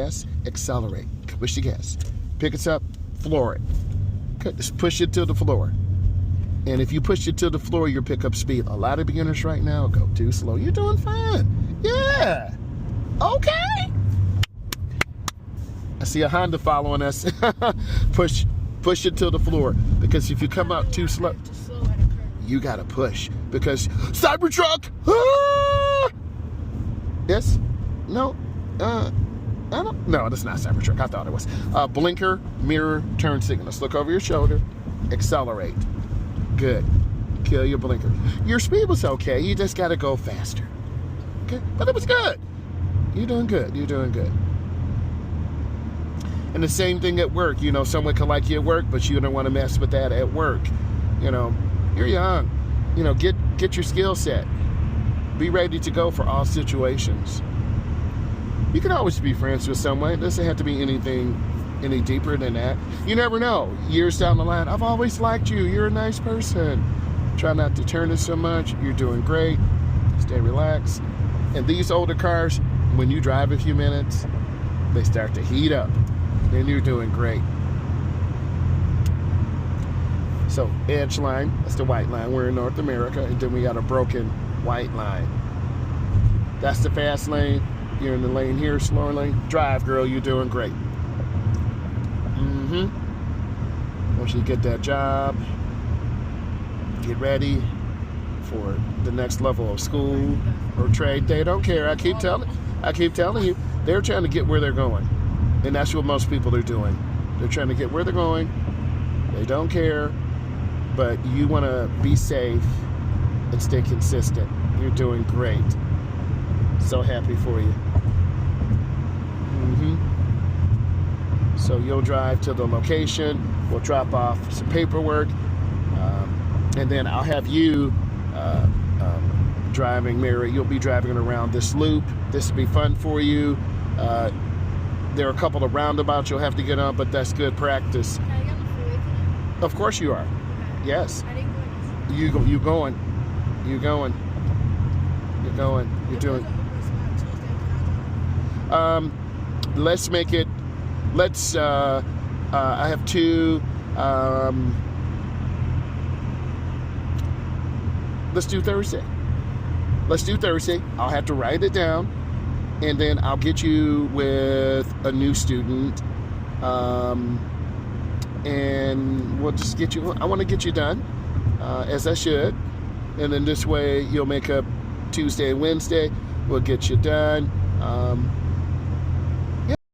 gas, accelerate. Push the gas. Pick it up, floor it. Just push it to the floor. And if you push it to the floor, you'll pick up speed. A lot of beginners right now go too slow. You're doing fine. Yeah. Okay. I see a Honda following us. Push it to the floor. Because if you come out too slow, you got to push. Because Cybertruck! Ah! Yes? No? I don't. No, that's not Cybertruck. I thought it was. Blinker, mirror, turn signals. Look over your shoulder. Accelerate. Good. Kill your blinker. Your speed was okay. You just got to go faster. Okay? But it was good. You're doing good. You're doing good. And the same thing at work. You know, someone can like you at work, but you don't want to mess with that at work. You know, you're young. You know, get your skill set. Be ready to go for all situations. You can always be friends with someone. It doesn't have to be anything any deeper than that. You never know. Years down the line, I've always liked you. You're a nice person. Try not to turn it so much. You're doing great. Stay relaxed. And these older cars, when you drive a few minutes, they start to heat up. Then you're doing great. So, edge line, that's the white line. We're in North America, and then we got a broken white line. That's the fast lane. You're in the lane here, slower lane. Drive, girl, you're doing great. Once you get that job, get ready for the next level of school or trade. They don't care. I keep telling you, they're trying to get where they're going. And that's what most people are doing. They're trying to get where they're going. They don't care. But you want to be safe and stay consistent. You're doing great. So happy for you. So you'll drive to the location. We'll drop off some paperwork. And then I'll have you driving, Mary. You'll be driving around this loop. This will be fun for you. There are a couple of roundabouts you'll have to get on, but that's good practice. Can I get on the freeway today? Of course you are. Okay. Yes. I didn't go. You going. You're doing. Let's make it. Let's. I have two. Let's do Thursday. I'll have to write it down, and then I'll get you with a new student, and we'll just get you. I want to get you done, as I should, and then this way you'll make up Tuesday and Wednesday. We'll get you done.